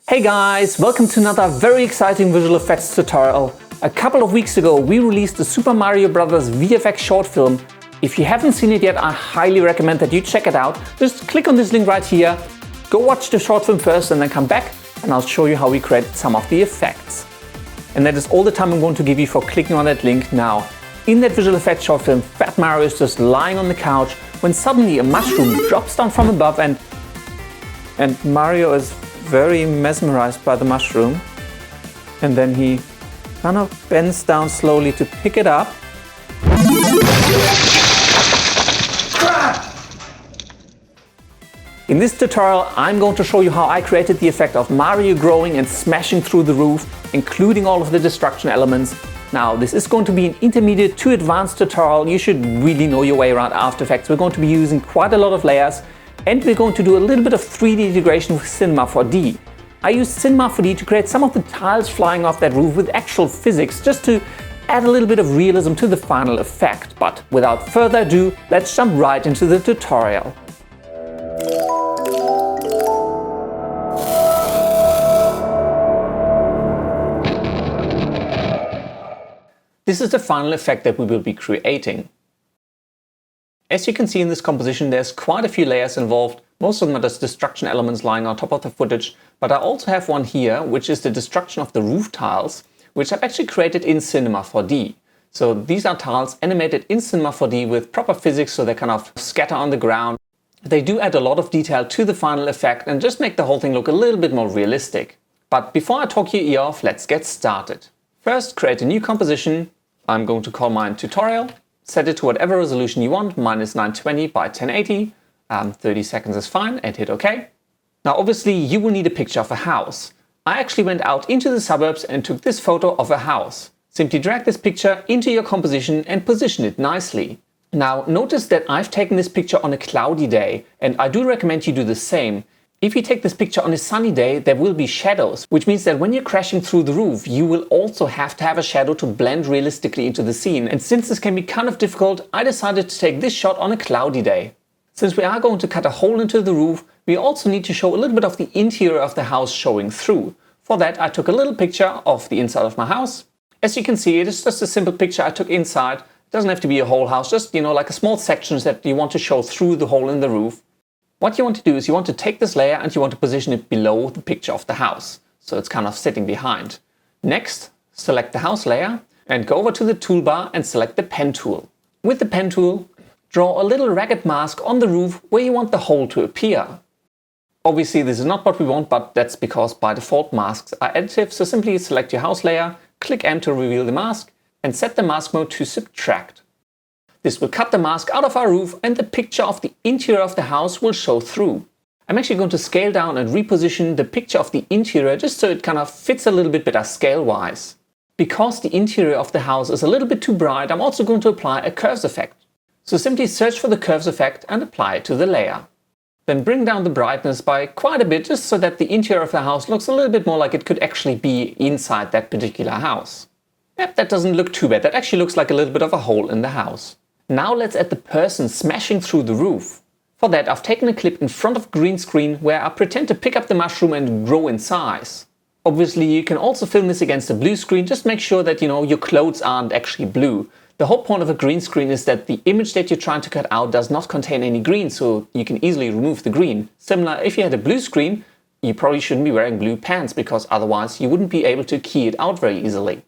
Hey guys, welcome to another very exciting visual effects tutorial. A couple of weeks ago we released the Super Mario Bros. VFX short film. If you haven't seen it yet, I highly recommend that you check it out. Just click on this link right here, go watch the short film first and then come back and I'll show you how we created some of the effects. And that is all the time I'm going to give you for clicking on that link now. In that visual effects short film, Fat Mario is just lying on the couch when suddenly a mushroom drops down from above and Mario is very mesmerized by the mushroom, and then he kind of bends down slowly to pick it up. In this tutorial I'm going to show you how I created the effect of Mario growing and smashing through the roof, including all of the destruction elements. Now this is going to be an intermediate to advanced tutorial. You should really know your way around After Effects. We're going to be using quite a lot of layers. And we're going to do a little bit of 3D integration with Cinema 4D. I used Cinema 4D to create some of the tiles flying off that roof with actual physics, just to add a little bit of realism to the final effect. But without further ado, let's jump right into the tutorial. This is the final effect that we will be creating. As you can see in this composition, there's quite a few layers involved. Most of them are just destruction elements lying on top of the footage, but I also have one here, which is the destruction of the roof tiles, which I've actually created in Cinema 4D. So these are tiles animated in Cinema 4D with proper physics, so they kind of scatter on the ground. They do add a lot of detail to the final effect and just make the whole thing look a little bit more realistic. But before I talk your ear off, let's get started. First, create a new composition. I'm going to call mine Tutorial. Set it to whatever resolution you want, mine is 920 by 1080, 30 seconds is fine, and hit OK. Now obviously you will need a picture of a house. I actually went out into the suburbs and took this photo of a house. Simply drag this picture into your composition and position it nicely. Now notice that I've taken this picture on a cloudy day, and I do recommend you do the same. If you take this picture on a sunny day, there will be shadows, which means that when you're crashing through the roof, you will also have to have a shadow to blend realistically into the scene. And since this can be kind of difficult, I decided to take this shot on a cloudy day. Since we are going to cut a hole into the roof, we also need to show a little bit of the interior of the house showing through. For that, I took a little picture of the inside of my house. As you can see, it is just a simple picture I took inside. It doesn't have to be a whole house, just, like a small section that you want to show through the hole in the roof. What you want to do is you want to take this layer and you want to position it below the picture of the house. So it's kind of sitting behind. Next, select the house layer and go over to the toolbar and select the pen tool. With the pen tool, draw a little ragged mask on the roof where you want the hole to appear. Obviously this is not what we want, but that's because by default masks are additive. So simply select your house layer, click M to reveal the mask and set the mask mode to subtract. This will cut the mask out of our roof and the picture of the interior of the house will show through. I'm actually going to scale down and reposition the picture of the interior just so it kind of fits a little bit better scale-wise. Because the interior of the house is a little bit too bright, I'm also going to apply a curves effect. So simply search for the curves effect and apply it to the layer. Then bring down the brightness by quite a bit just so that the interior of the house looks a little bit more like it could actually be inside that particular house. Yep, that doesn't look too bad. That actually looks like a little bit of a hole in the house. Now let's add the person smashing through the roof. For that, I've taken a clip in front of green screen where I pretend to pick up the mushroom and grow in size. Obviously, you can also film this against a blue screen. Just make sure that your clothes aren't actually blue. The whole point of a green screen is that the image that you're trying to cut out does not contain any green, so you can easily remove the green. Similar, if you had a blue screen, you probably shouldn't be wearing blue pants because otherwise you wouldn't be able to key it out very easily.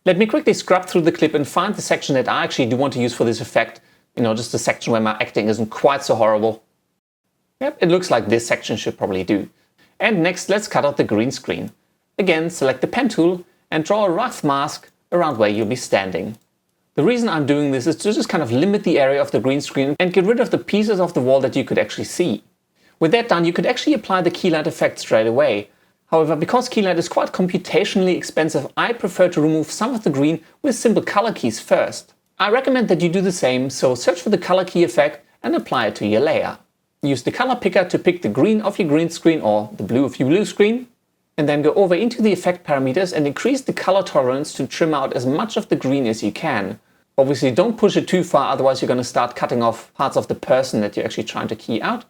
Let me quickly scrub through the clip and find the section that I actually do want to use for this effect. Just the section where my acting isn't quite so horrible. Yep, it looks like this section should probably do. And next, let's cut out the green screen. Again, select the pen tool and draw a rough mask around where you'll be standing. The reason I'm doing this is to just kind of limit the area of the green screen and get rid of the pieces of the wall that you could actually see. With that done, you could actually apply the keylight effect straight away. However, because keylight is quite computationally expensive, I prefer to remove some of the green with simple color keys first. I recommend that you do the same, so search for the color key effect and apply it to your layer. Use the color picker to pick the green of your green screen or the blue of your blue screen, and then go over into the effect parameters and increase the color tolerance to trim out as much of the green as you can. Obviously don't push it too far, otherwise you're going to start cutting off parts of the person that you're actually trying to key out.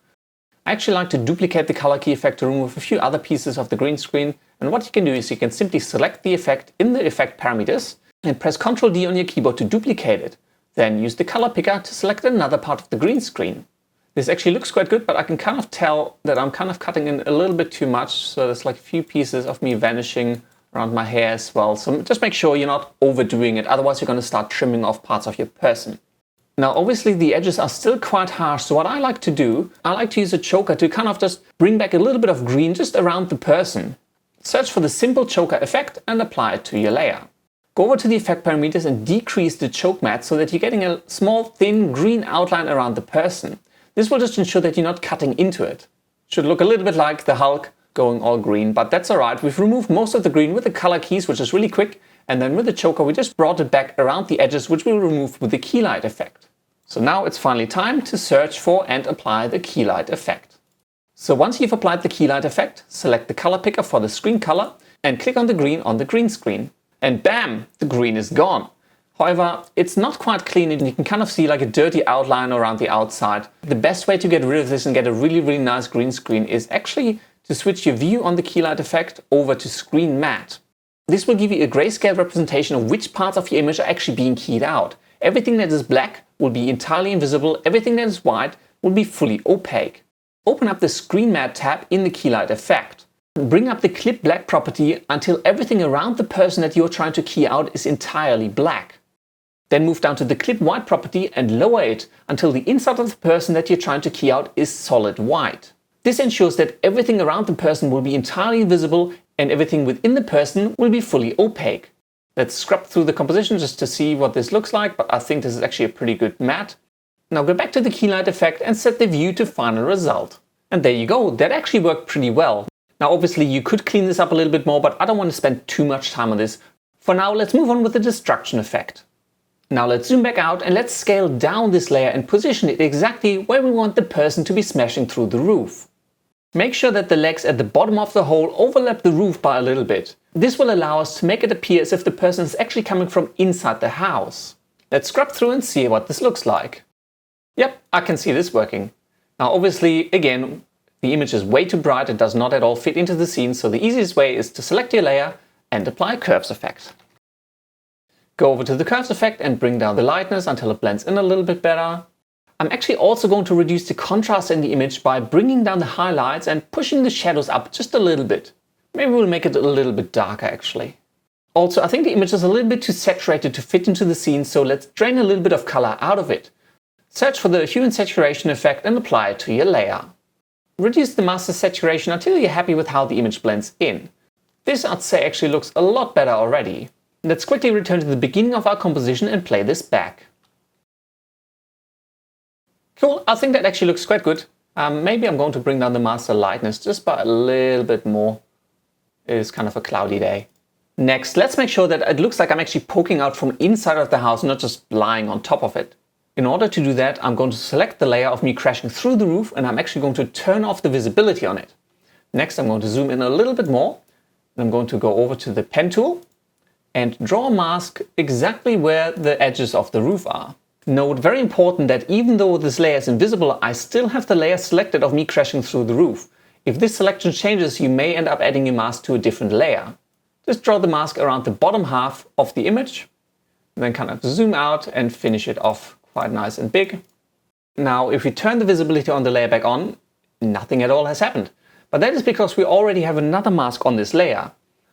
I actually like to duplicate the color key effect to remove a few other pieces of the green screen. And what you can do is you can simply select the effect in the effect parameters and press Ctrl D on your keyboard to duplicate it. Then use the color picker to select another part of the green screen. This actually looks quite good, but I can kind of tell that I'm kind of cutting in a little bit too much. So there's like a few pieces of me vanishing around my hair as well. So just make sure you're not overdoing it. Otherwise, you're going to start trimming off parts of your person. Now, obviously, the edges are still quite harsh. So what I like to do, I like to use a choker to kind of just bring back a little bit of green just around the person. Search for the simple choker effect and apply it to your layer. Go over to the effect parameters and decrease the choke matte so that you're getting a small, thin green outline around the person. This will just ensure that you're not cutting into it. Should look a little bit like the Hulk going all green, but that's alright. We've removed most of the green with the color keys, which is really quick. And then with the choker, we just brought it back around the edges, which we'll remove with the key light effect. So now it's finally time to search for and apply the key light effect. So once you've applied the key light effect, select the color picker for the screen color and click on the green screen. And bam, the green is gone. However, it's not quite clean and you can kind of see like a dirty outline around the outside. The best way to get rid of this and get a really, really nice green screen is actually to switch your view on the key light effect over to screen matte. This will give you a grayscale representation of which parts of your image are actually being keyed out. Everything that is black will be entirely invisible, everything that is white will be fully opaque. Open up the Screen Matte tab in the key light effect. Bring up the Clip Black property until everything around the person that you're trying to key out is entirely black. Then move down to the Clip White property and lower it until the inside of the person that you're trying to key out is solid white. This ensures that everything around the person will be entirely invisible and everything within the person will be fully opaque. Let's scrub through the composition just to see what this looks like, but I think this is actually a pretty good matte. Now go back to the key light effect and set the view to final result. And there you go, that actually worked pretty well. Now obviously you could clean this up a little bit more, but I don't want to spend too much time on this. For now, let's move on with the destruction effect. Now let's zoom back out and let's scale down this layer and position it exactly where we want the person to be smashing through the roof. Make sure that the legs at the bottom of the hole overlap the roof by a little bit. This will allow us to make it appear as if the person is actually coming from inside the house. Let's scrub through and see what this looks like. Yep, I can see this working. Now obviously, again, the image is way too bright, it does not at all fit into the scene, so the easiest way is to select your layer and apply a curves effect. Go over to the curves effect and bring down the lightness until it blends in a little bit better. I'm actually also going to reduce the contrast in the image by bringing down the highlights and pushing the shadows up just a little bit. Maybe we'll make it a little bit darker actually. Also, I think the image is a little bit too saturated to fit into the scene, so let's drain a little bit of color out of it. Search for the hue and saturation effect and apply it to your layer. Reduce the master saturation until you're happy with how the image blends in. This, I'd say, actually looks a lot better already. Let's quickly return to the beginning of our composition and play this back. Cool, I think that actually looks quite good. Maybe I'm going to bring down the master lightness just by a little bit more. It is kind of a cloudy day. Next, let's make sure that it looks like I'm actually poking out from inside of the house, not just lying on top of it. In order to do that, I'm going to select the layer of me crashing through the roof and I'm actually going to turn off the visibility on it. Next, I'm going to zoom in a little bit more. And I'm going to go over to the pen tool and draw a mask exactly where the edges of the roof are. Note, very important, that even though this layer is invisible, I still have the layer selected of me crashing through the roof. If this selection changes, you may end up adding a mask to a different layer. Just draw the mask around the bottom half of the image, and then kind of zoom out and finish it off quite nice and big. Now, if we turn the visibility on the layer back on, nothing at all has happened. But that is because we already have another mask on this layer.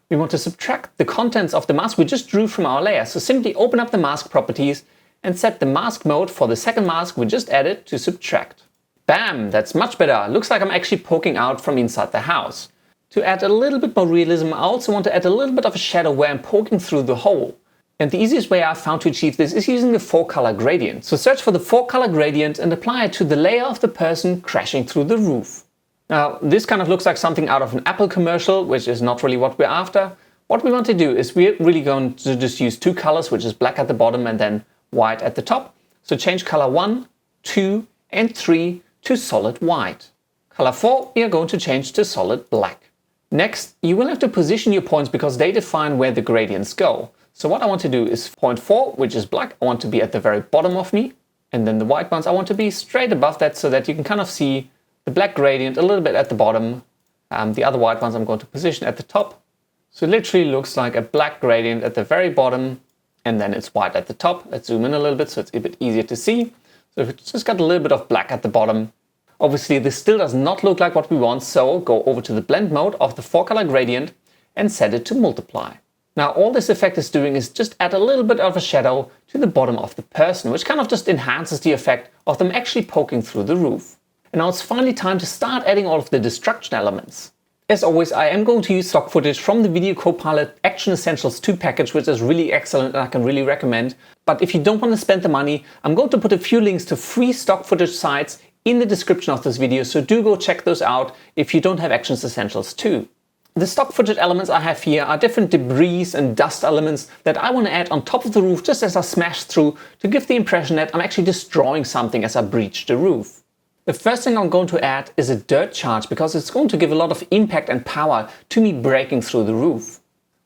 We want to subtract the contents of the mask we just drew from our layer, so simply open up the mask properties and set the mask mode for the second mask we just added to subtract. Bam! That's much better. Looks like I'm actually poking out from inside the house. To add a little bit more realism, I also want to add a little bit of a shadow where I'm poking through the hole. And the easiest way I've found to achieve this is using the 4-color gradient. So search for the 4-color gradient and apply it to the layer of the person crashing through the roof. Now, this kind of looks like something out of an Apple commercial, which is not really what we're after. What we want to do is we're really going to just use 2 colors, which is black at the bottom and then white at the top. So change color 1, 2, and 3 to solid white. Color 4, we are going to change to solid black. Next, you will have to position your points because they define where the gradients go. So what I want to do is point 4, which is black, I want to be at the very bottom of me. And then the white ones, I want to be straight above that so that you can kind of see the black gradient a little bit at the bottom. The other white ones I'm going to position at the top. So it literally looks like a black gradient at the very bottom, and then it's white at the top. Let's zoom in a little bit so it's a bit easier to see. So it's just got a little bit of black at the bottom. Obviously, this still does not look like what we want, so go over to the blend mode of the 4-color gradient and set it to multiply. Now, all this effect is doing is just add a little bit of a shadow to the bottom of the person, which kind of just enhances the effect of them actually poking through the roof. And now it's finally time to start adding all of the destruction elements. As always, I am going to use stock footage from the Video Copilot Action Essentials 2 package, which is really excellent and I can really recommend. But if you don't want to spend the money, I'm going to put a few links to free stock footage sites in the description of this video, so do go check those out if you don't have Action Essentials 2. The stock footage elements I have here are different debris and dust elements that I want to add on top of the roof just as I smash through to give the impression that I'm actually destroying something as I breach the roof. The first thing I'm going to add is a dirt charge because it's going to give a lot of impact and power to me breaking through the roof.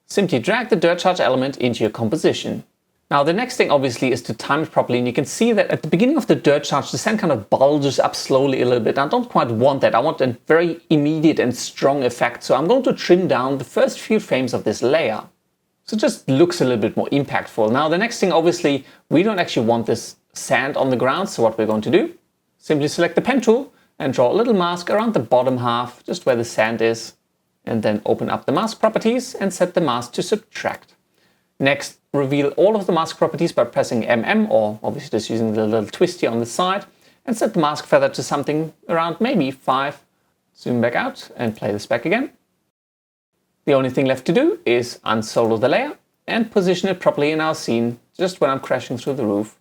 Simply drag the dirt charge element into your composition. Now the next thing obviously is to time it properly, and you can see that at the beginning of the dirt charge the sand kind of bulges up slowly a little bit. I don't quite want that. I want a very immediate and strong effect, so I'm going to trim down the first few frames of this layer. So it just looks a little bit more impactful. Now the next thing, obviously we don't actually want this sand on the ground, so what we're going to do, simply select the pen tool and draw a little mask around the bottom half, just where the sand is, and then open up the mask properties and set the mask to subtract. Next, reveal all of the mask properties by pressing MM, or obviously just using the little twist here on the side, and set the mask feather to something around maybe 5. Zoom back out and play this back again. The only thing left to do is unsolo the layer and position it properly in our scene, just when I'm crashing through the roof.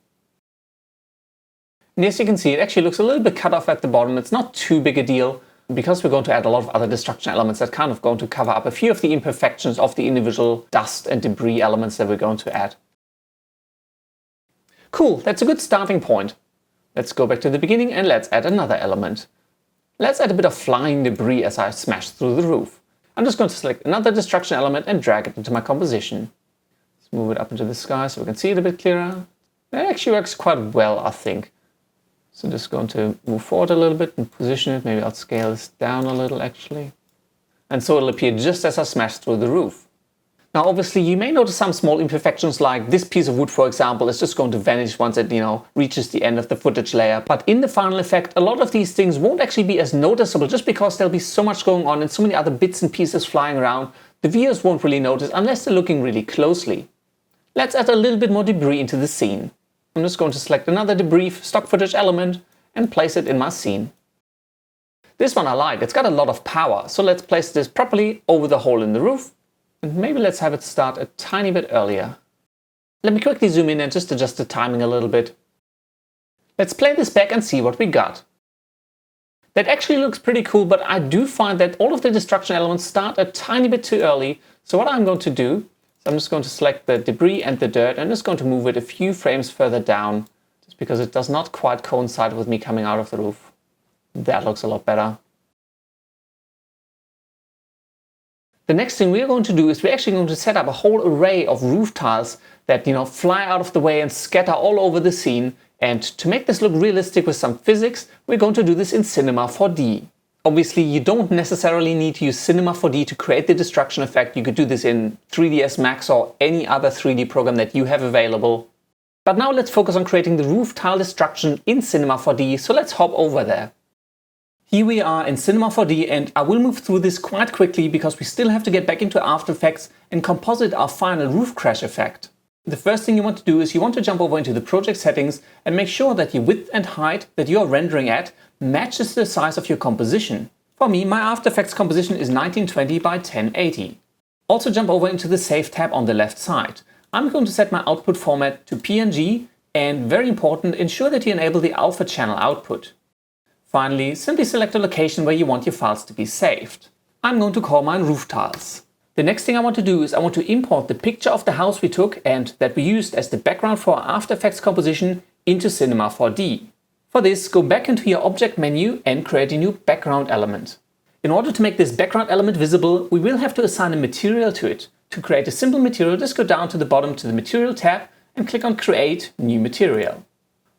And as you can see, it actually looks a little bit cut off at the bottom. It's not too big a deal, because we're going to add a lot of other destruction elements that kind of going to cover up a few of the imperfections of the individual dust and debris elements that we're going to add. Cool, that's a good starting point. Let's go back to the beginning and let's add another element. Let's add a bit of flying debris as I smash through the roof. I'm just going to select another destruction element and drag it into my composition. Let's move it up into the sky so we can see it a bit clearer. That actually works quite well, I think. So just going to move forward a little bit and position it. Maybe I'll scale this down a little actually. And so it'll appear just as I smash through the roof. Now obviously you may notice some small imperfections, like this piece of wood for example is just going to vanish once it reaches the end of the footage layer. But in the final effect a lot of these things won't actually be as noticeable, just because there'll be so much going on and so many other bits and pieces flying around. The viewers won't really notice unless they're looking really closely. Let's add a little bit more debris into the scene. I'm just going to select another debris stock footage element and place it in my scene. This one I like, it's got a lot of power, so let's place this properly over the hole in the roof, and maybe let's have it start a tiny bit earlier. Let me quickly zoom in and just adjust the timing a little bit. Let's play this back and see what we got. That actually looks pretty cool, but I do find that all of the destruction elements start a tiny bit too early, so what I'm going to do, I'm just going to select the debris and the dirt and just going to move it a few frames further down, just because it does not quite coincide with me coming out of the roof. That looks a lot better. The next thing we're going to do is we're actually going to set up a whole array of roof tiles that fly out of the way and scatter all over the scene. And to make this look realistic with some physics, we're going to do this in Cinema 4D. Obviously, you don't necessarily need to use Cinema 4D to create the destruction effect. You could do this in 3ds Max or any other 3D program that you have available. But now let's focus on creating the roof tile destruction in Cinema 4D, so let's hop over there. Here we are in Cinema 4D, and I will move through this quite quickly because we still have to get back into After Effects and composite our final roof crash effect. The first thing you want to do is you want to jump over into the project settings and make sure that your width and height that you are rendering at matches the size of your composition. For me, my After Effects composition is 1920 by 1080. Also jump over into the Save tab on the left side. I'm going to set my output format to PNG, and very important, ensure that you enable the alpha channel output. Finally, simply select a location where you want your files to be saved. I'm going to call mine roof tiles. The next thing I want to do is I want to import the picture of the house we took and that we used as the background for our After Effects composition into Cinema 4D. For this, go back into your object menu and create a new background element. In order to make this background element visible, we will have to assign a material to it. To create a simple material, just go down to the bottom to the Material tab and click on Create New Material.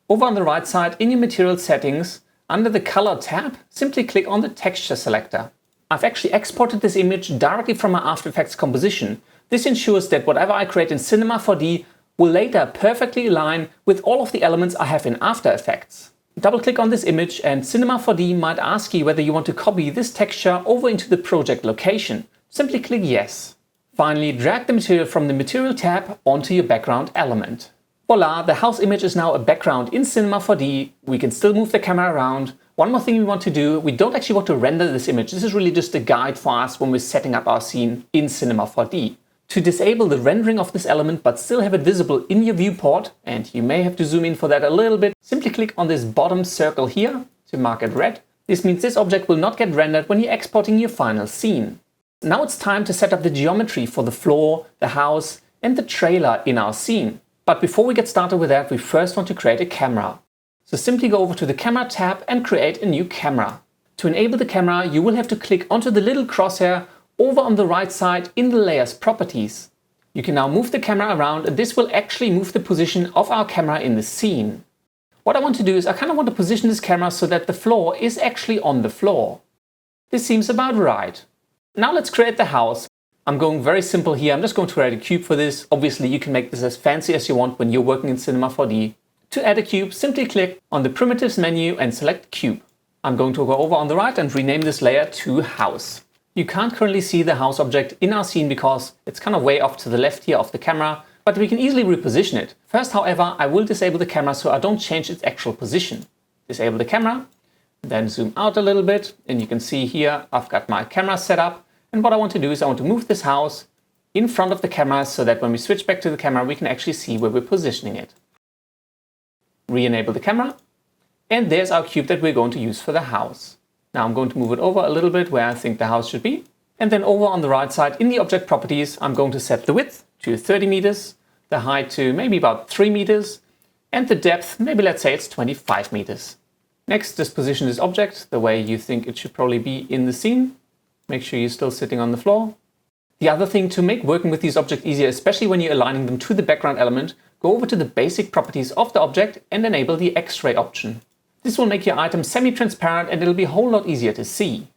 Over on the right side in your material settings, Under the Color tab, simply click on the Texture selector. I've actually exported this image directly from my After Effects composition. This ensures that whatever I create in Cinema 4D will later perfectly align with all of the elements I have in After Effects. Double click on this image and Cinema 4D might ask you whether you want to copy this texture over into the project location. Simply click yes. Finally, drag the material from the Material tab onto your background element. Voila, the house image is now a background in Cinema 4D. We can still move the camera around. One more thing we want to do, we don't actually want to render this image. This is really just a guide for us when we're setting up our scene in Cinema 4D. To disable the rendering of this element but still have it visible in your viewport, and you may have to zoom in for that a little bit, simply click on this bottom circle here to mark it red. This means this object will not get rendered when you're exporting your final scene. Now it's time to set up the geometry for the floor, the house, and the trailer in our scene. But before we get started with that, we first want to create a camera. So simply go over to the Camera tab and create a new camera. To enable the camera, you will have to click onto the little crosshair over on the right side in the Layers properties. You can now move the camera around, and this will actually move the position of our camera in the scene. What I want to do is I kind of want to position this camera so that the floor is actually on the floor. This seems about right. Now let's create the house. I'm going very simple here. I'm just going to create a cube for this. Obviously, you can make this as fancy as you want when you're working in Cinema 4D. To add a cube, simply click on the Primitives menu and select Cube. I'm going to go over on the right and rename this layer to House. You can't currently see the house object in our scene because it's kind of way off to the left here of the camera, but we can easily reposition it. First, however, I will disable the camera so I don't change its actual position. Disable the camera, then zoom out a little bit, and you can see here I've got my camera set up. And what I want to do is I want to move this house in front of the camera so that when we switch back to the camera, we can actually see where we're positioning it. Re-enable the camera. And there's our cube that we're going to use for the house. Now I'm going to move it over a little bit where I think the house should be. And then over on the right side in the object properties, I'm going to set the width to 30 meters, the height to maybe about 3 meters, and the depth, maybe let's say it's 25 meters. Next, just position this object the way you think it should probably be in the scene. Make sure you're still sitting on the floor. The other thing to make working with these objects easier, especially when you're aligning them to the background element, go over to the basic properties of the object and enable the X-ray option. This will make your item semi-transparent and it'll be a whole lot easier to see.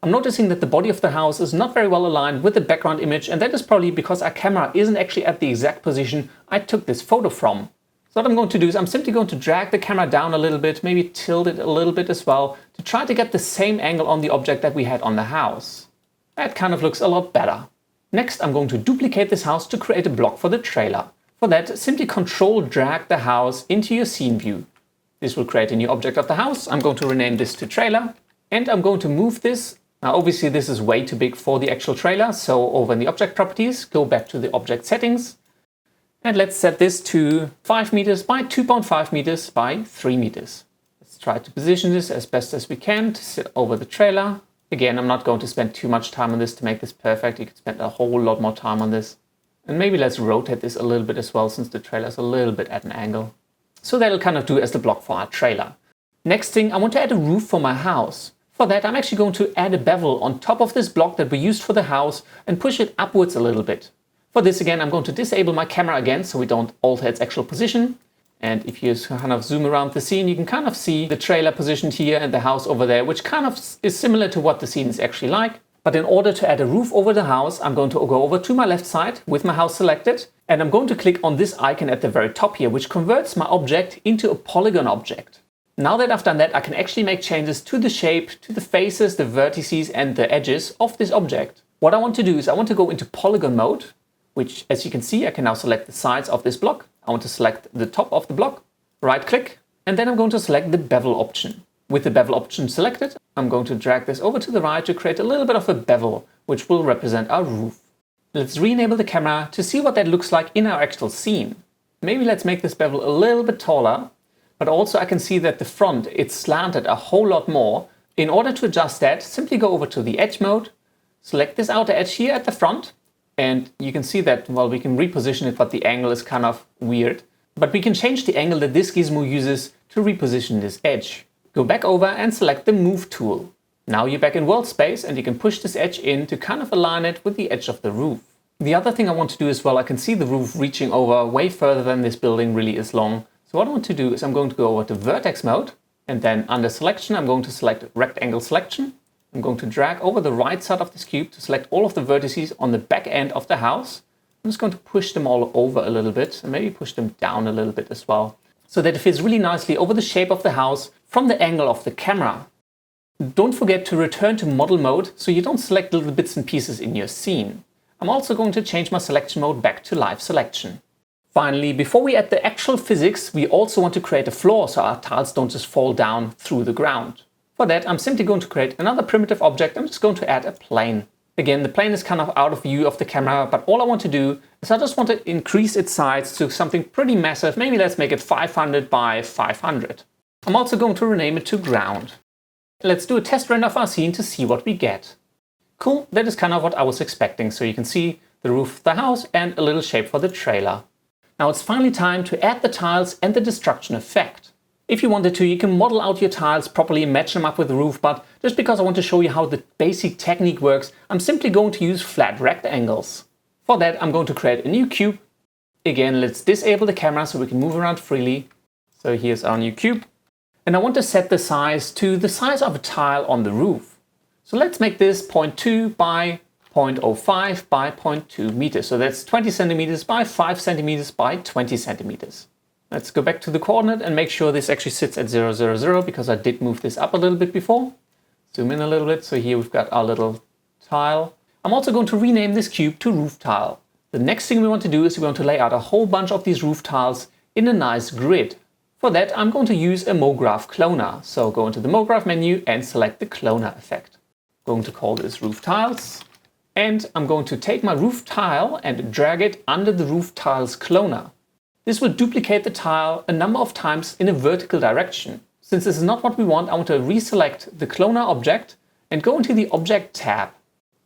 I'm noticing that the body of the house is not very well aligned with the background image, and that is probably because our camera isn't actually at the exact position I took this photo from. So what I'm going to do is I'm simply going to drag the camera down a little bit, maybe tilt it a little bit as well, to try to get the same angle on the object that we had on the house. That kind of looks a lot better. Next, I'm going to duplicate this house to create a block for the trailer. For that, simply Control-drag the house into your scene view. This will create a new object of the house. I'm going to rename this to trailer, and I'm going to move this. Now obviously this is way too big for the actual trailer, so over in the object properties, go back to the object settings. And let's set this to 5 meters by 2.5 meters by 3 meters. Let's try to position this as best as we can to sit over the trailer. Again, I'm not going to spend too much time on this to make this perfect. You could spend a whole lot more time on this. And maybe let's rotate this a little bit as well, since the trailer is a little bit at an angle. So that'll kind of do as the block for our trailer. Next thing, I want to add a roof for my house. For that, I'm actually going to add a bevel on top of this block that we used for the house and push it upwards a little bit. For this again, I'm going to disable my camera again so we don't alter its actual position. And if you kind of zoom around the scene, you can kind of see the trailer positioned here and the house over there, which kind of is similar to what the scene is actually like. But in order to add a roof over the house, I'm going to go over to my left side with my house selected. And I'm going to click on this icon at the very top here, which converts my object into a polygon object. Now that I've done that, I can actually make changes to the shape, to the faces, the vertices, and the edges of this object. What I want to do is I want to go into polygon mode, which, as you can see, I can now select the sides of this block. I want to select the top of the block, right click, and then I'm going to select the bevel option. With the bevel option selected, I'm going to drag this over to the right to create a little bit of a bevel, which will represent our roof. Let's re-enable the camera to see what that looks like in our actual scene. Maybe let's make this bevel a little bit taller, but also I can see that the front, it's slanted a whole lot more. In order to adjust that, simply go over to the edge mode, select this outer edge here at the front, and you can see that, well, we can reposition it, but the angle is kind of weird. But we can change the angle that this gizmo uses to reposition this edge. Go back over and select the Move tool. Now you're back in world space and you can push this edge in to kind of align it with the edge of the roof. The other thing I want to do as well, I can see the roof reaching over way further than this building really is long. So what I want to do is I'm going to go over to vertex mode And then under selection, I'm going to select rectangle selection. I'm going to drag over the right side of this cube to select all of the vertices on the back end of the house. I'm just going to push them all over a little bit and maybe push them down a little bit as well, so that it fits really nicely over the shape of the house from the angle of the camera. Don't forget to return to model mode so you don't select little bits and pieces in your scene. I'm also going to change my selection mode back to live selection. Finally, before we add the actual physics, we also want to create a floor so our tiles don't just fall down through the ground. For that, I'm simply going to create another primitive object. I'm just going to add a plane. Again, the plane is kind of out of view of the camera, but all I want to do is I just want to increase its size to something pretty massive. Maybe let's make it 500 by 500. I'm also going to rename it to ground. Let's do a test render of our scene to see what we get. Cool, that is kind of what I was expecting. So you can see the roof of the house and a little shape for the trailer. Now it's finally time to add the tiles and the destruction effect. If you wanted to, you can model out your tiles properly and match them up with the roof, but just because I want to show you how the basic technique works, I'm simply going to use flat rectangles. For that, I'm going to create a new cube. Again, let's disable the camera so we can move around freely. So here's our new cube. And I want to set the size to the size of a tile on the roof. So let's make this 0.2 by 0.05 by 0.2 meters. So that's 20 centimeters by 5 centimeters by 20 centimeters. Let's go back to the coordinate and make sure this actually sits at 0, 0, 0, because I did move this up a little bit before. Zoom in a little bit. So here we've got our little tile. I'm also going to rename this cube to roof tile. The next thing we want to do is we want to lay out a whole bunch of these roof tiles in a nice grid. For that, I'm going to use a Mograph Cloner. So go into the Mograph menu and select the Cloner effect. I'm going to call this roof tiles. And I'm going to take my roof tile and drag it under the roof tiles cloner. This will duplicate the tile a number of times in a vertical direction. Since this is not what we want, I want to reselect the cloner object and go into the Object tab.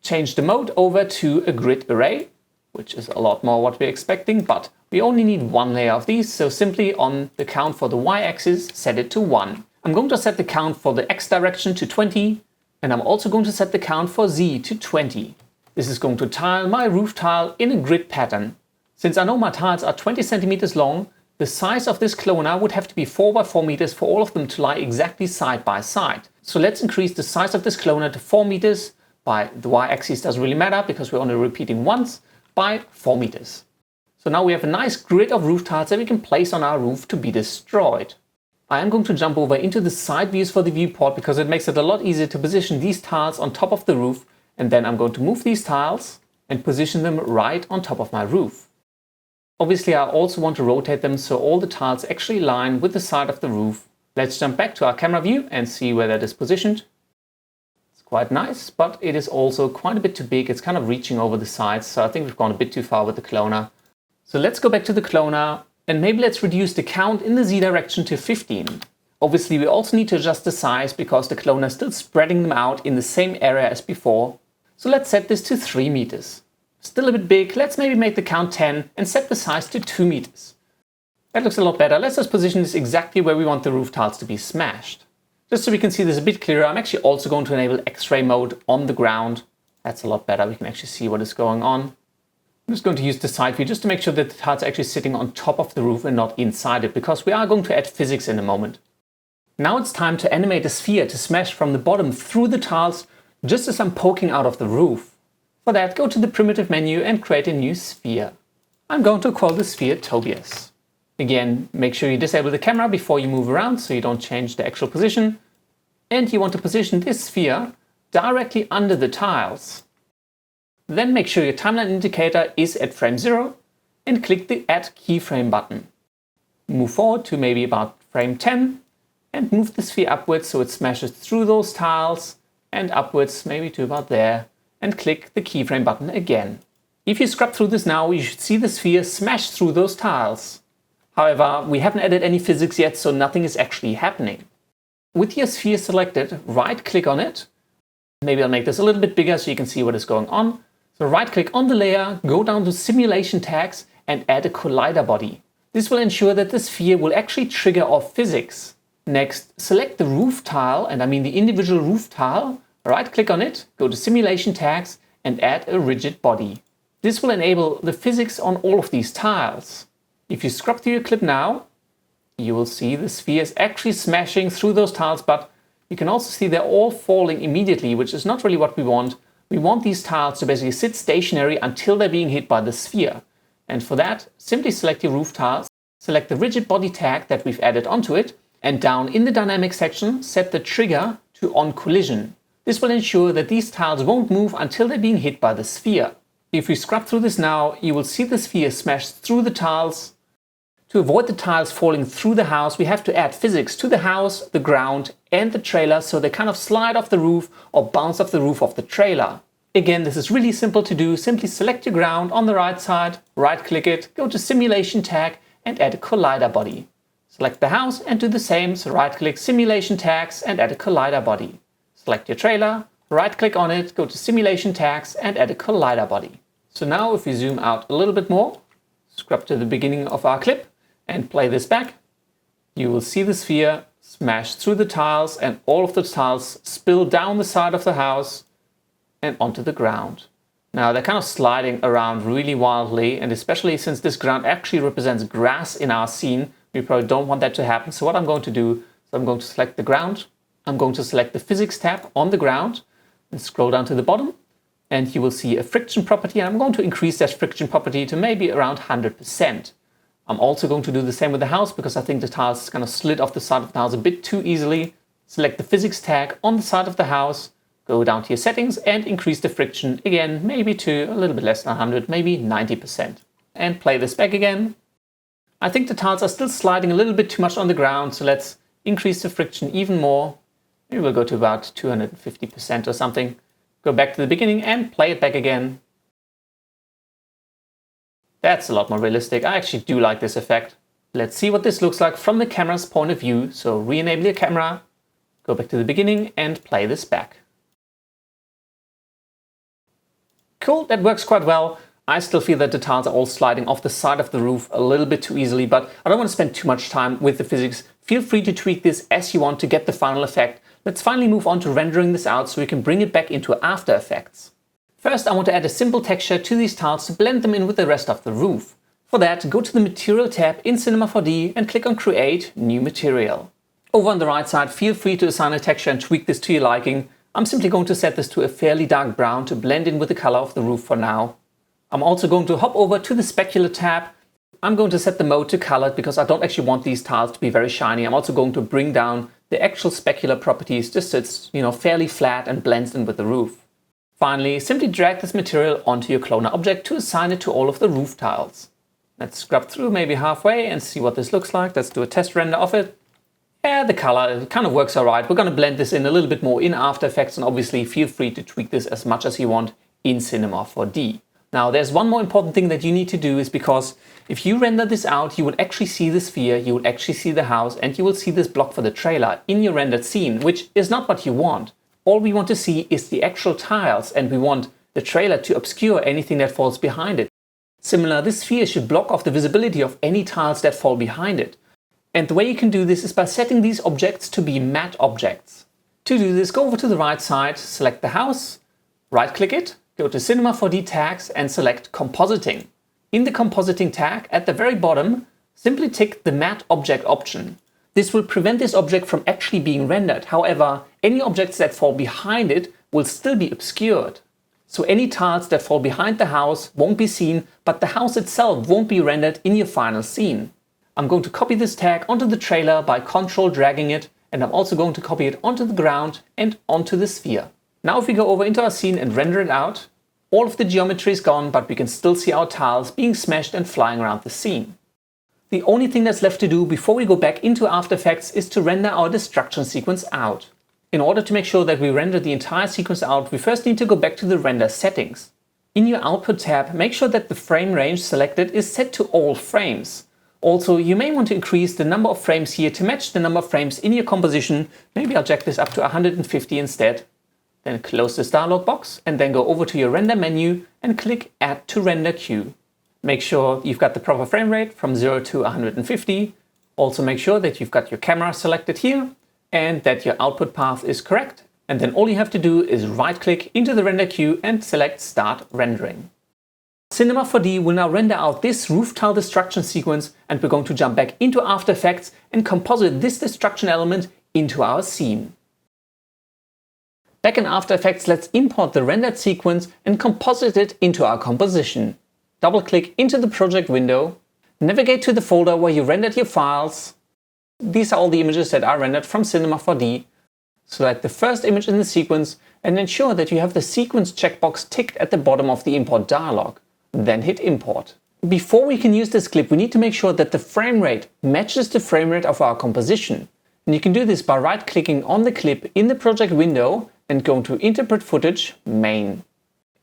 Change the mode over to a grid array, which is a lot more what we're expecting, but we only need one layer of these, so simply on the count for the y-axis, set it to 1. I'm going to set the count for the x direction to 20, and I'm also going to set the count for z to 20. This is going to tile my roof tile in a grid pattern. Since I know my tiles are 20 centimeters long, the size of this cloner would have to be 4 by 4 meters for all of them to lie exactly side by side. So let's increase the size of this cloner to 4 meters by the y-axis doesn't really matter because we're only repeating once by 4 meters. So now we have a nice grid of roof tiles that we can place on our roof to be destroyed. I am going to jump over into the side views for the viewport because it makes it a lot easier to position these tiles on top of the roof. And then I'm going to move these tiles and position them right on top of my roof. Obviously, I also want to rotate them so all the tiles actually line with the side of the roof. Let's jump back to our camera view and see where that is positioned. It's quite nice, but it is also quite a bit too big. It's kind of reaching over the sides, so I think we've gone a bit too far with the cloner. So let's go back to the cloner and maybe let's reduce the count in the Z direction to 15. Obviously, we also need to adjust the size because the cloner is still spreading them out in the same area as before. So let's set this to 3 meters. Still a bit big, let's maybe make the count 10 and set the size to 2 meters. That looks a lot better. Let's just position this exactly where we want the roof tiles to be smashed. Just so we can see this a bit clearer, I'm actually also going to enable X-ray mode on the ground. That's a lot better, we can actually see what is going on. I'm just going to use the side view just to make sure that the tiles are actually sitting on top of the roof and not inside it, because we are going to add physics in a moment. Now it's time to animate a sphere to smash from the bottom through the tiles just as I'm poking out of the roof. For that, go to the primitive menu and create a new sphere. I'm going to call the sphere Tobias. Again, make sure you disable the camera before you move around so you don't change the actual position. And you want to position this sphere directly under the tiles. Then make sure your timeline indicator is at frame 0 and click the Add Keyframe button. Move forward to maybe about frame 10 and move the sphere upwards so it smashes through those tiles and upwards maybe to about there, and click the keyframe button again. If you scrub through this now, you should see the sphere smash through those tiles. However, we haven't added any physics yet, so nothing is actually happening. With your sphere selected, right click on it. Maybe I'll make this a little bit bigger so you can see what is going on. So right click on the layer, go down to simulation tags and add a collider body. This will ensure that the sphere will actually trigger off physics. Next, select the roof tile, and I mean the individual roof tile. Right click on it, go to simulation tags and add a rigid body. This will enable the physics on all of these tiles. If you scrub through your clip now, you will see the sphere is actually smashing through those tiles, but you can also see they're all falling immediately, which is not really what we want. We want these tiles to basically sit stationary until they're being hit by the sphere. And for that, simply select your roof tiles, select the rigid body tag that we've added onto it, and down in the dynamic section, set the trigger to on collision. This will ensure that these tiles won't move until they're being hit by the sphere. If we scrub through this now, you will see the sphere smash through the tiles. To avoid the tiles falling through the house, we have to add physics to the house, the ground, and the trailer so they kind of slide off the roof or bounce off the roof of the trailer. Again, this is really simple to do. Simply select your ground on the right side, right-click it, go to Simulation tag, and add a collider body. Select the house and do the same, so right-click Simulation tags and add a collider body. Select your trailer, right-click on it, go to Simulation tags, and add a collider body. So now if we zoom out a little bit more, scrub to the beginning of our clip, and play this back, you will see the sphere smash through the tiles and all of the tiles spill down the side of the house and onto the ground. Now they're kind of sliding around really wildly, and especially since this ground actually represents grass in our scene, we probably don't want that to happen. So what I'm going to do is I'm going to select the ground, I'm going to select the physics tab on the ground and scroll down to the bottom, and you will see a friction property, and I'm going to increase that friction property to maybe around 100%. I'm also going to do the same with the house because I think the tiles kind of slid off the side of the house a bit too easily. Select the physics tag on the side of the house, go down to your settings and increase the friction again, maybe to a little bit less than 100, maybe 90%. And play this back again. I think the tiles are still sliding a little bit too much on the ground, so let's increase the friction even more. Maybe we'll go to about 250% or something. Go back to the beginning and play it back again. That's a lot more realistic. I actually do like this effect. Let's see what this looks like from the camera's point of view. So re-enable your camera, go back to the beginning and play this back. Cool, that works quite well. I still feel that the tiles are all sliding off the side of the roof a little bit too easily, but I don't want to spend too much time with the physics. Feel free to tweak this as you want to get the final effect. Let's finally move on to rendering this out so we can bring it back into After Effects. First, I want to add a simple texture to these tiles to blend them in with the rest of the roof. For that, go to the Material tab in Cinema 4D and click on Create New Material. Over on the right side, feel free to assign a texture and tweak this to your liking. I'm simply going to set this to a fairly dark brown to blend in with the color of the roof for now. I'm also going to hop over to the Specular tab. I'm going to set the mode to colored because I don't actually want these tiles to be very shiny. I'm also going to bring down the actual specular properties just so it's, fairly flat and blends in with the roof. Finally, simply drag this material onto your cloner object to assign it to all of the roof tiles. Let's scrub through maybe halfway and see what this looks like. Let's do a test render of it. Yeah, the color kind of works alright. We're going to blend this in a little bit more in After Effects, and obviously feel free to tweak this as much as you want in Cinema 4D. Now, there's one more important thing that you need to do, is because if you render this out, you would actually see the sphere, you would actually see the house, and you will see this block for the trailer in your rendered scene, which is not what you want. All we want to see is the actual tiles, and we want the trailer to obscure anything that falls behind it. Similar, this sphere should block off the visibility of any tiles that fall behind it. And the way you can do this is by setting these objects to be matte objects. To do this, go over to the right side, select the house, right-click it, go to Cinema 4D tags and select Compositing. In the Compositing tag, at the very bottom, simply tick the Matte Object option. This will prevent this object from actually being rendered. However, any objects that fall behind it will still be obscured. So any tiles that fall behind the house won't be seen, but the house itself won't be rendered in your final scene. I'm going to copy this tag onto the trailer by Ctrl dragging it, and I'm also going to copy it onto the ground and onto the sphere. Now if we go over into our scene and render it out, all of the geometry is gone, but we can still see our tiles being smashed and flying around the scene. The only thing that's left to do before we go back into After Effects is to render our destruction sequence out. In order to make sure that we render the entire sequence out, we first need to go back to the render settings. In your Output tab, make sure that the frame range selected is set to all frames. Also, you may want to increase the number of frames here to match the number of frames in your composition. Maybe I'll jack this up to 150 instead. Then close this dialog box and then go over to your render menu and click Add to Render Queue. Make sure you've got the proper frame rate from 0 to 150. Also make sure that you've got your camera selected here and that your output path is correct. And then all you have to do is right click into the render queue and select Start Rendering. Cinema 4D will now render out this roof tile destruction sequence, and we're going to jump back into After Effects and composite this destruction element into our scene. Back in After Effects, let's import the rendered sequence and composite it into our composition. Double-click into the project window, navigate to the folder where you rendered your files. These are all the images that are rendered from Cinema 4D. Select the first image in the sequence and ensure that you have the sequence checkbox ticked at the bottom of the import dialog. Then hit import. Before we can use this clip, we need to make sure that the frame rate matches the frame rate of our composition. And you can do this by right-clicking on the clip in the project window and going to Interpret Footage, Main.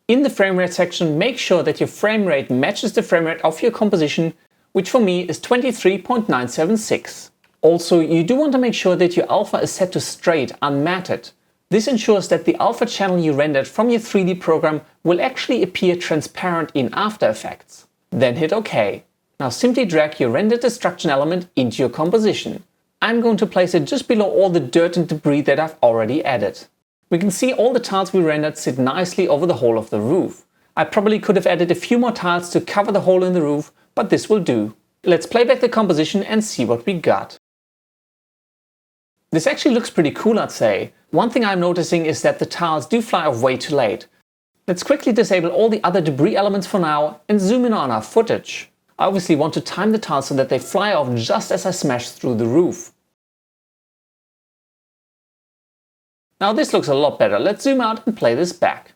In the frame rate section, make sure that your frame rate matches the frame rate of your composition, which for me is 23.976. Also, you do want to make sure that your alpha is set to straight, unmatted. This ensures that the alpha channel you rendered from your 3D program will actually appear transparent in After Effects. Then hit OK. Now simply drag your rendered destruction element into your composition. I'm going to place it just below all the dirt and debris that I've already added. We can see all the tiles we rendered sit nicely over the whole of the roof. I probably could have added a few more tiles to cover the hole in the roof, but this will do. Let's play back the composition and see what we got. This actually looks pretty cool, I'd say. One thing I'm noticing is that the tiles do fly off way too late. Let's quickly disable all the other debris elements for now and zoom in on our footage. I obviously want to time the tiles so that they fly off just as I smash through the roof. Now this looks a lot better. Let's zoom out and play this back.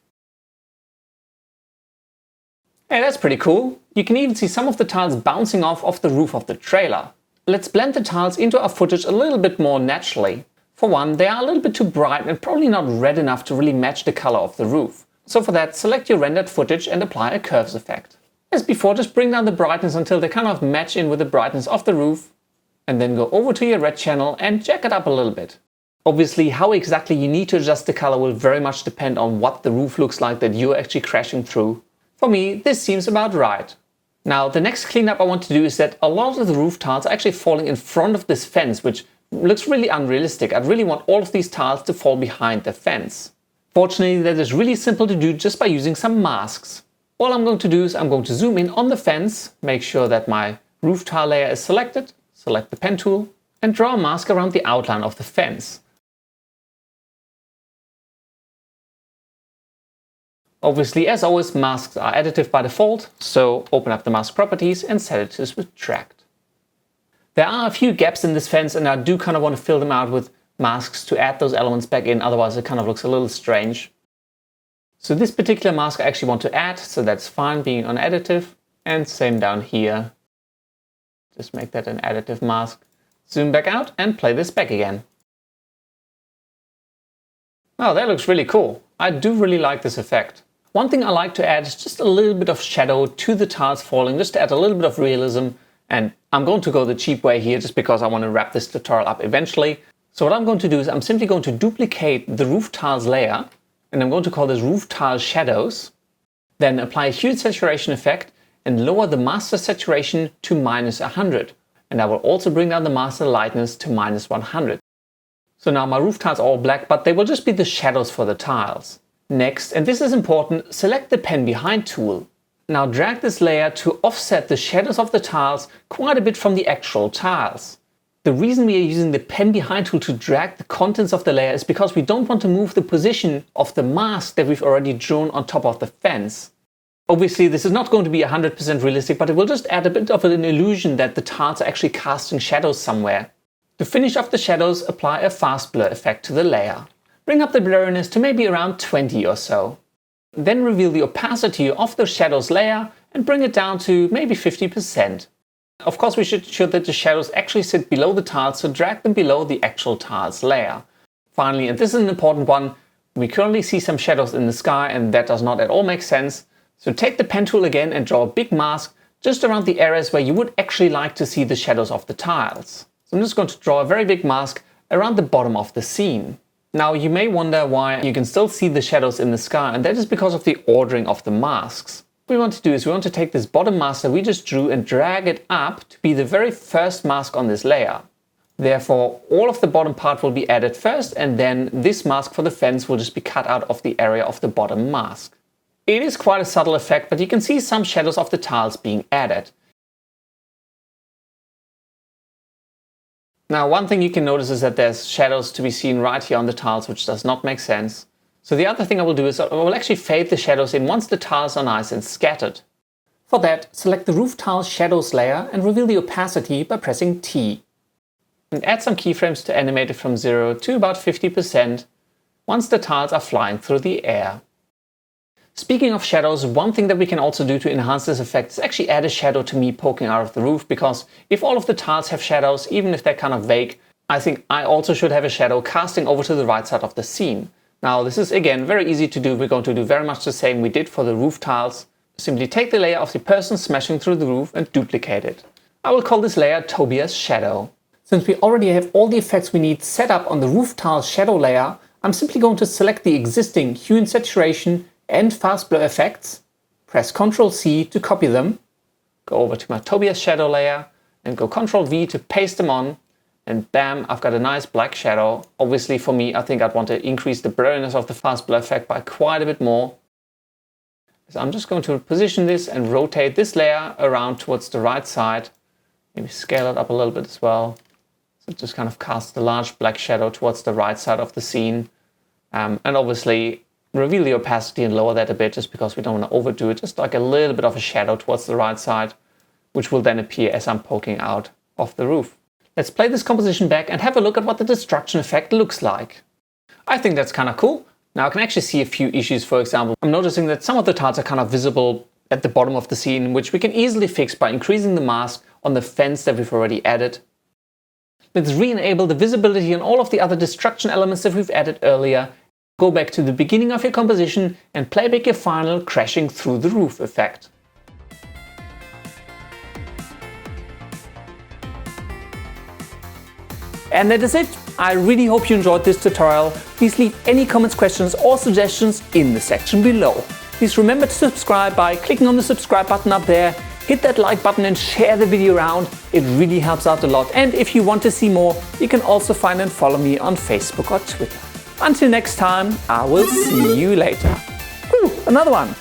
Hey, that's pretty cool. You can even see some of the tiles bouncing off the roof of the trailer. Let's blend the tiles into our footage a little bit more naturally. For one, they are a little bit too bright and probably not red enough to really match the color of the roof. So for that, select your rendered footage and apply a curves effect. As before, just bring down the brightness until they kind of match in with the brightness of the roof, and then go over to your red channel and jack it up a little bit. Obviously, how exactly you need to adjust the color will very much depend on what the roof looks like that you're actually crashing through. For me, this seems about right. Now, the next cleanup I want to do is that a lot of the roof tiles are actually falling in front of this fence, which looks really unrealistic. I'd really want all of these tiles to fall behind the fence. Fortunately, that is really simple to do just by using some masks. All I'm going to do is I'm going to zoom in on the fence, make sure that my roof tile layer is selected, select the pen tool, and draw a mask around the outline of the fence. Obviously, as always, masks are additive by default, so open up the mask properties and set it to subtract. There are a few gaps in this fence and I do kind of want to fill them out with masks to add those elements back in, otherwise it kind of looks a little strange. So this particular mask I actually want to add, so that's fine being on additive, and same down here. Just make that an additive mask. Zoom back out and play this back again. Wow, that looks really cool. I do really like this effect. One thing I like to add is just a little bit of shadow to the tiles falling, just to add a little bit of realism. And I'm going to go the cheap way here just because I want to wrap this tutorial up eventually. So what I'm going to do is I'm simply going to duplicate the roof tiles layer, and I'm going to call this roof tile shadows. Then apply a hue saturation effect and lower the master saturation to -100. And I will also bring down the master lightness to -100. So now my roof tiles are all black, but they will just be the shadows for the tiles. Next, and this is important, select the pen behind tool. Now drag this layer to offset the shadows of the tiles quite a bit from the actual tiles. The reason we are using the pen behind tool to drag the contents of the layer is because we don't want to move the position of the mask that we've already drawn on top of the fence. Obviously, this is not going to be 100% realistic, but it will just add a bit of an illusion that the tiles are actually casting shadows somewhere. To finish off the shadows, apply a fast blur effect to the layer. Bring up the blurriness to maybe around 20 or so. Then reveal the opacity of the shadows layer and bring it down to maybe 50%. Of course, we should ensure that the shadows actually sit below the tiles, so drag them below the actual tiles layer. Finally, and this is an important one, we currently see some shadows in the sky and that does not at all make sense. So take the pen tool again and draw a big mask just around the areas where you would actually like to see the shadows of the tiles. So I'm just going to draw a very big mask around the bottom of the scene. Now you may wonder why you can still see the shadows in the sky, and that is because of the ordering of the masks. What we want to do is we want to take this bottom mask that we just drew and drag it up to be the very first mask on this layer. Therefore, all of the bottom part will be added first, and then this mask for the fence will just be cut out of the area of the bottom mask. It is quite a subtle effect, but you can see some shadows of the tiles being added. Now, one thing you can notice is that there's shadows to be seen right here on the tiles, which does not make sense. So the other thing I will do is I will actually fade the shadows in once the tiles are nice and scattered. For that, select the roof tile shadows layer and reveal the opacity by pressing T. And add some keyframes to animate it from 0 to about 50% once the tiles are flying through the air. Speaking of shadows, one thing that we can also do to enhance this effect is actually add a shadow to me poking out of the roof, because if all of the tiles have shadows, even if they're kind of vague, I think I also should have a shadow casting over to the right side of the scene. Now this is again very easy to do. We're going to do very much the same we did for the roof tiles. Simply take the layer of the person smashing through the roof and duplicate it. I will call this layer Tobias Shadow. Since we already have all the effects we need set up on the roof tile shadow layer, I'm simply going to select the existing hue and saturation and fast blur effects, press Ctrl C to copy them, go over to my Tobias shadow layer and go Ctrl V to paste them on, and bam, I've got a nice black shadow. Obviously for me, I think I'd want to increase the blurriness of the fast blur effect by quite a bit more. So I'm just going to position this and rotate this layer around towards the right side, maybe scale it up a little bit as well. So just kind of cast the large black shadow towards the right side of the scene, and obviously reveal the opacity and lower that a bit, just because we don't want to overdo it, just like a little bit of a shadow towards the right side, which will then appear as I'm poking out of the roof. Let's play this composition back and have a look at what the destruction effect looks like. I think that's kind of cool. Now I can actually see a few issues. For example, I'm noticing that some of the tiles are kind of visible at the bottom of the scene, which we can easily fix by increasing the mask on the fence that we've already added. Let's re-enable the visibility on all of the other destruction elements that we've added earlier. Go back to the beginning of your composition and play back your final crashing through the roof effect. And that is it. I really hope you enjoyed this tutorial. Please leave any comments, questions or suggestions in the section below. Please remember to subscribe by clicking on the subscribe button up there. Hit that like button and share the video around. It really helps out a lot. And if you want to see more, you can also find and follow me on Facebook or Twitter. Until next time, I will see you later. Ooh, another one.